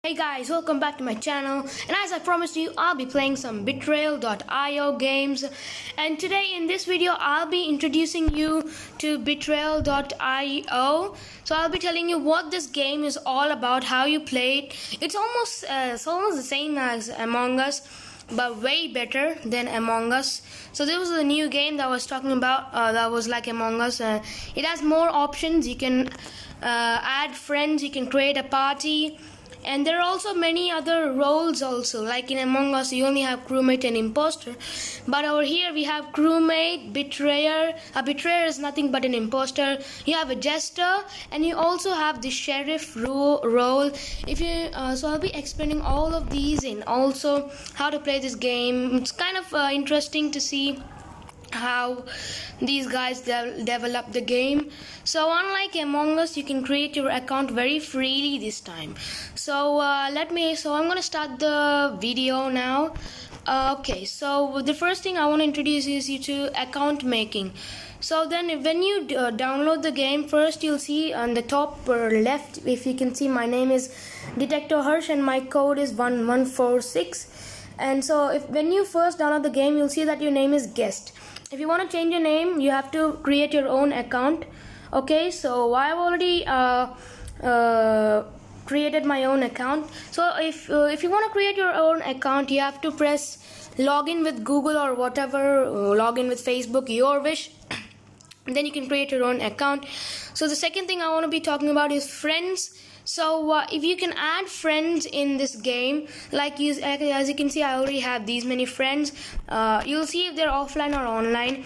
Hey guys, welcome back to my channel, and as I promised you, I'll be playing some Betrayal.io games. And today in this video I'll be introducing you to Betrayal.io. So I'll be telling you what this game is all about, how you play it. It's almost the same as Among Us, but way better than Among Us. So this was a new game that I was talking about, that was like Among Us. It has more options. You can add friends, you can create a party, and there are also many other roles also. Like in Among Us you only have crewmate and imposter, but over here we have crewmate, betrayer. A betrayer is nothing but an imposter. You have a jester, and you also have the sheriff role. If you so I'll be explaining all of these and also how to play this game. It's kind of interesting to see how these guys develop the game. So unlike Among Us, you can create your account very freely this time. So I'm gonna start the video now. Okay, so the first thing I want to introduce you to account making. So then when you download the game, first you'll see on the top left, if you can see, my name is Detector Harsh and my code is 1146. And so when you first download the game, you'll see that your name is guest. If you want to change your name, you have to create your own account. Okay, so I've already created my own account. So if you want to create your own account, you have to press login with Google or whatever, login with Facebook, your wish. Then you can create your own account. So the second thing I want to be talking about is friends. So if you can add friends in this game, like as you can see, I already have these many friends. You'll see if they're offline or online,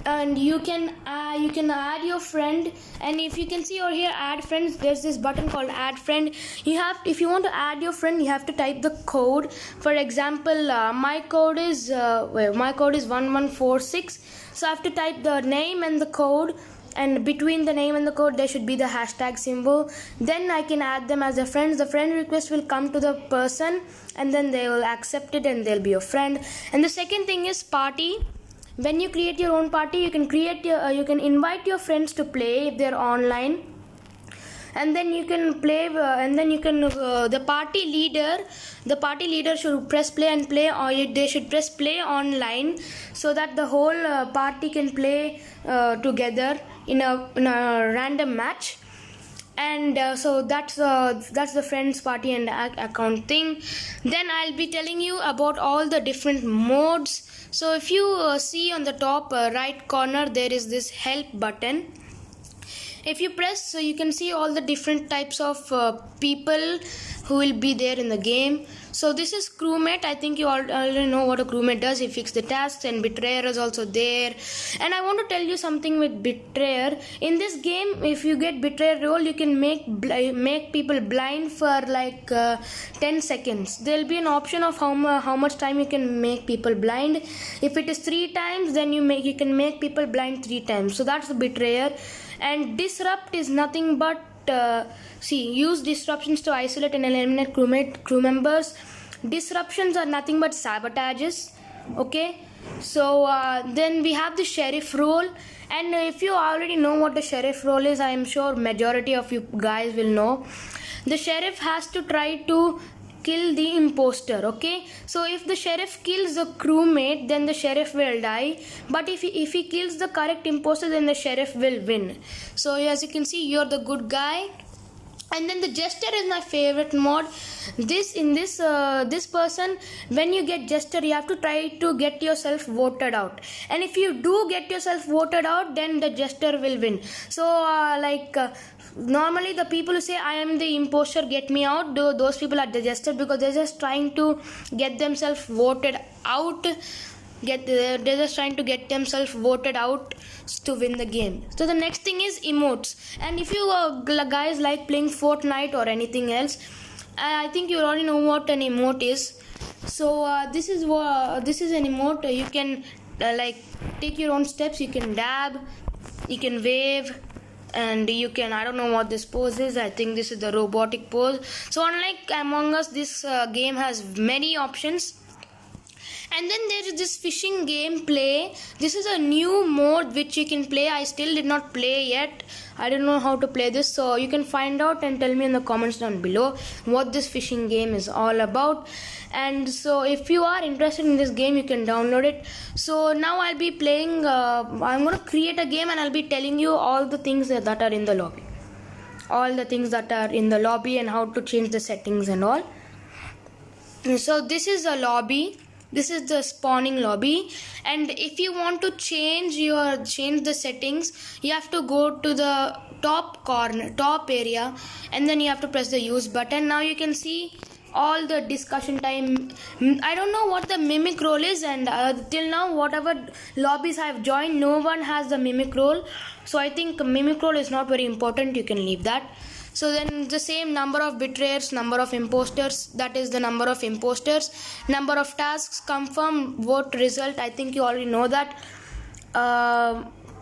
and you can add your friend. And if you can see over here, add friends, there's this button called add friend. If you want to add your friend, you have to type the code. For example, my code is 1146. So I have to type the name and the code, and between the name and the code there should be the hashtag symbol. Then I can add them as a friend. The friend request will come to the person, and then they will accept it and they'll be your friend. And the second thing is party. When you create your own party, you can invite your friends to play if they're online, and then you can play, the party leader should press play and play, or they should press play online, so that the whole party can play together in a random match. And so that's the friends, party and account thing. Then I'll be telling you about all the different modes. So if you see on the top right corner, there is this help button. If you press, so you can see all the different types of people who will be there in the game. So this is crewmate. I think you already know what a crewmate does. He fixes the tasks, and betrayer is also there. And I want to tell you something with betrayer. In this game, if you get betrayer role, you can make people blind for like 10 seconds. There'll be an option of how much time you can make people blind. If it is 3 times, then you can make people blind 3 times. So that's the betrayer. And disrupt is nothing but use disruptions to isolate and eliminate crew members. Disruptions are nothing but sabotages. Okay, so then we have the sheriff role. And if you already know what the sheriff role is, I am sure majority of you guys will know. The sheriff has to try to kill the imposter. Okay, so if the sheriff kills the crewmate, then the sheriff will die, but if he kills the correct imposter, then the sheriff will win. So as you can see, you're the good guy. And then the jester is my favorite mod. This person, when you get jester, you have to try to get yourself voted out, and if you do get yourself voted out, then the jester will win. So normally the people who say I am the imposter, get me out, those people are the jester, because they're just trying to get themselves voted out. They're just trying to get themselves voted out to win the game. So the next thing is emotes. And if you guys like playing Fortnite or anything else, I think you already know what an emote is. So this is an emote. You can take your own steps. You can dab, you can wave, and you can, I don't know what this pose is. I think this is the robotic pose. So unlike Among Us, this game has many options. And then there is this fishing gameplay. This is a new mode which you can play. I still did not play yet. I don't know how to play this, so you can find out and tell me in the comments down below what this fishing game is all about. And so if you are interested in this game, you can download it. So now I'll be playing, I'm going to create a game and I'll be telling you all the things that are in the lobby. All the things that are in the lobby and how to change the settings and all. So this is a lobby. This is the spawning lobby, and if you want to change the settings, you have to go to the top area, and then you have to press the use button. Now you can see all the discussion time. I don't know what the mimic role is, and till now whatever lobbies I have joined, no one has the mimic role, so I think mimic role is not very important. You can leave that. So then the same number of betrayers, number of imposters, that is the number of imposters, number of tasks, confirm vote result. I think you already know that.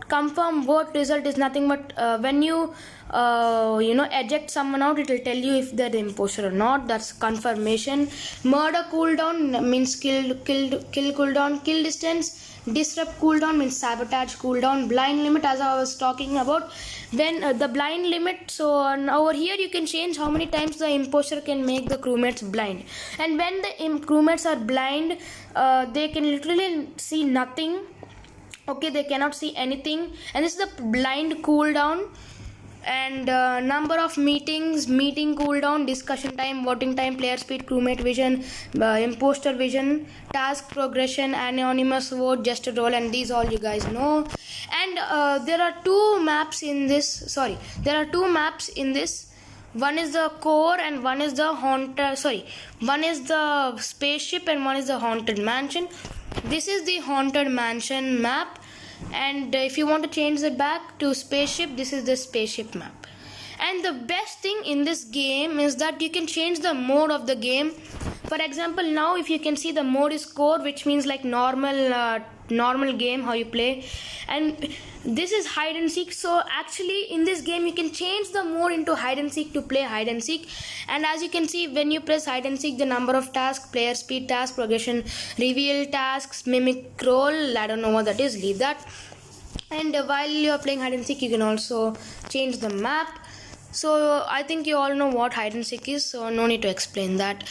Confirm vote result is nothing but when you eject someone out, it will tell you if they're the imposter or not. That's confirmation. Murder cooldown means kill cooldown. Kill distance. Disrupt cooldown means sabotage cooldown. Blind limit, as I was talking about, when the blind limit, so over here you can change how many times the imposter can make the crewmates blind. And when the crewmates are blind, they can literally see nothing. Okay, they cannot see anything, and this is the blind cooldown. And number of meetings, meeting cooldown, discussion time, voting time, player speed, crewmate vision, imposter vision, task progression, anonymous vote, just a roll, and these all you guys know. And there are two maps in this. One is the core and one is the one is the spaceship and one is the haunted mansion. This is the haunted mansion map, and if you want to change it back to spaceship, this is the spaceship map. And the best thing in this game is that you can change the mode of the game. For example, now if you can see, the mode is core, which means like normal game, how you play, and this is hide and seek. So actually in this game you can change the mode into hide and seek to play hide and seek. And as you can see, when you press hide and seek, the number of tasks, player speed, task progression, reveal tasks, mimic role, I don't know what that is, leave that. And while you are playing hide and seek, you can also change the map. So I think you all know what hide and seek is, so no need to explain that.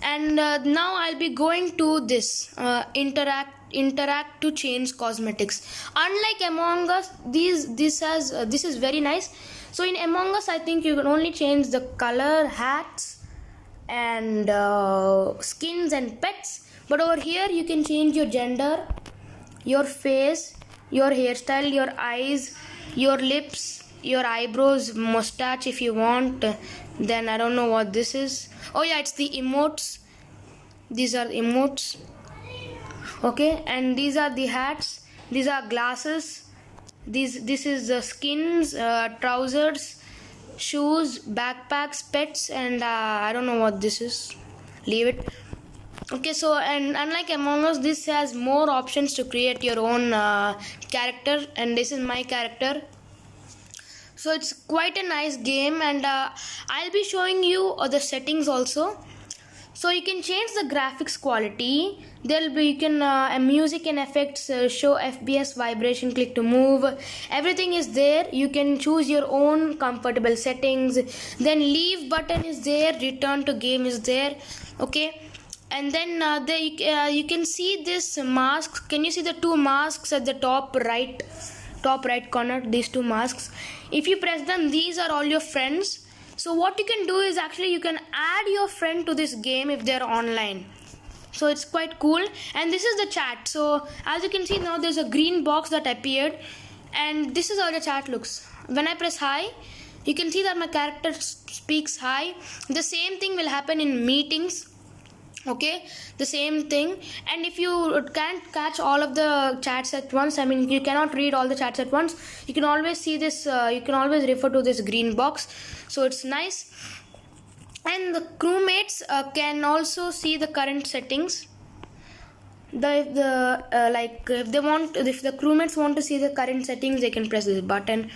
And now I'll be going to this interact to change cosmetics. Unlike Among Us, this is very nice. So in Among Us, I think you can only change the color, hats, and skins and pets. But over here you can change your gender, your face, your hairstyle, your eyes, your lips, your eyebrows, mustache if you want. Then I don't know what this is. Oh yeah, it's the emotes. These are emotes. Okay, and these are the hats. These are glasses. This is the skins, trousers, shoes, backpacks, pets, and I don't know what this is. Leave it. Okay, so and unlike Among Us, this has more options to create your own character, and this is my character. So it's quite a nice game, and I'll be showing you the settings also. So you can change the graphics quality. There'll be music and effects, show FPS, vibration, click to move. Everything is there. You can choose your own comfortable settings. Then leave button is there. Return to game is there. Okay. And then you can see this mask. Can you see the two masks at the top right corner? These two masks. If you press them, these are all your friends. So what you can do is actually you can add your friend to this game if they're online. So it's quite cool. And this is the chat. So as you can see now, there's a green box that appeared, and this is how the chat looks. When I press hi, you can see that my character speaks hi. The same thing will happen in meetings. Okay, the same thing. And if you can't catch all of the chats at once, I mean you cannot read all the chats at once, you can always see this, you can always refer to this green box. So it's nice. And the crewmates can also see the current settings. If the crewmates want to see the current settings, they can press this button.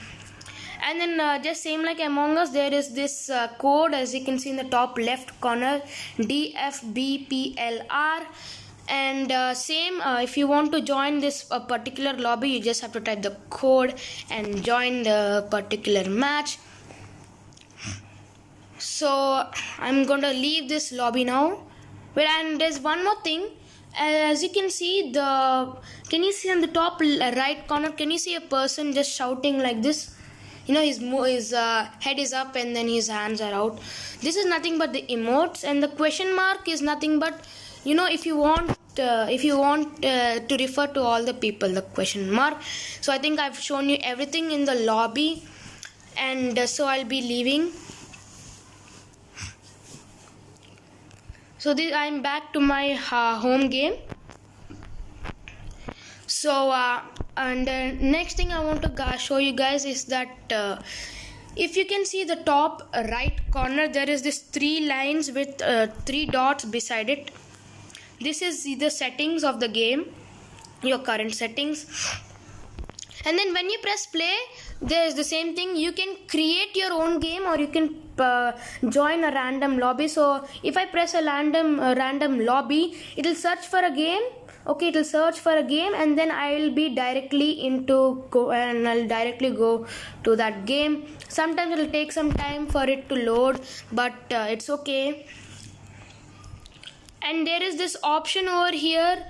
And then just same like Among Us, there is this code, as you can see in the top left corner, DFBPLR. And same, if you want to join this particular lobby, you just have to type the code and join the particular match. So I'm going to leave this lobby now. Well, and there's one more thing. As you can see, can you see on the top right corner, can you see a person just shouting like this? You know, his head is up and then his hands are out. This is nothing but the emotes, and the question mark is nothing but, you know, if you want to refer to all the people, the question mark. So I think I've shown you everything in the lobby, and so I'll be leaving. So I'm back to my home game. So and next thing I want to show you guys is that if you can see the top right corner, there is this 3 lines with 3 dots beside it. This is the settings of the game, your current settings. And then when you press play, there is the same thing. You can create your own game, or you can join a random lobby. So if I press a random lobby, it will search for a game. Okay, it will search for a game, and then I will be directly I'll directly go to that game. Sometimes it will take some time for it to load, but it's okay. And there is this option over here,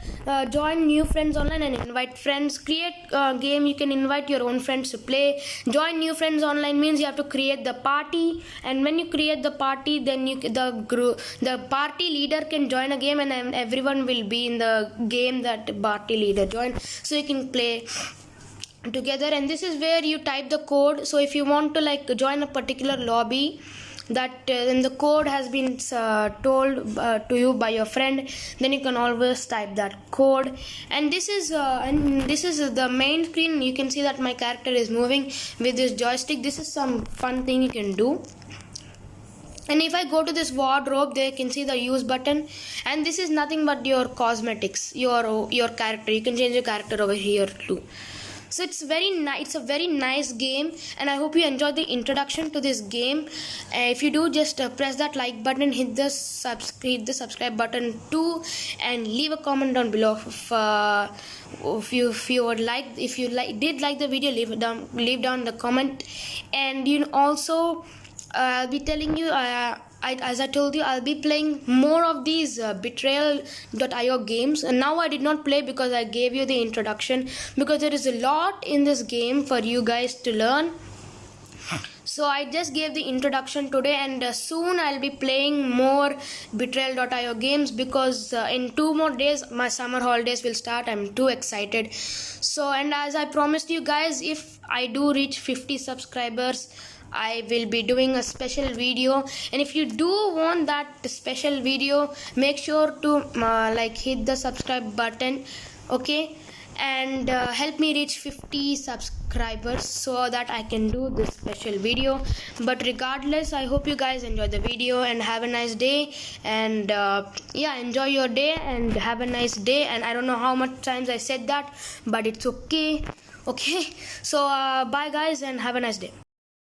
join new friends online and invite friends. Create a game, you can invite your own friends to play. Join new friends online means you have to create the party, and when you create the party, then the party leader can join a game, and everyone will be in the game that party leader joined, so you can play together. And this is where you type the code. So if you want to join a particular lobby, that then the code has been told to you by your friend, then you can always type that code. And this is the main screen. You can see that my character is moving with this joystick. This is some fun thing you can do. And if I go to this wardrobe, there you can see the use button, and this is nothing but your cosmetics, your character. You can change your character over here too. So it's a very nice game, and I hope you enjoyed the introduction to this game. If you do, just press that like button, hit the subscribe button too, and leave a comment down below. If you did like the video, leave down the comment. And you also, I'll be telling you, as I told you, I'll be playing more of these Betrayal.io games. And now I did not play because I gave you the introduction, because there is a lot in this game for you guys to learn. So I just gave the introduction today, and soon I'll be playing more Betrayal.io games, because in 2 more days my summer holidays will start. I'm too excited. So, and as I promised you guys, if I do reach 50 subscribers, I will be doing a special video. And if you do want that special video, make sure to hit the subscribe button, okay, and help me reach 50 subscribers so that I can do this special video. But regardless, I hope you guys enjoy the video and have a nice day. And enjoy your day and have a nice day. And I don't know how much times I said that, but it's okay. So bye guys, and have a nice day.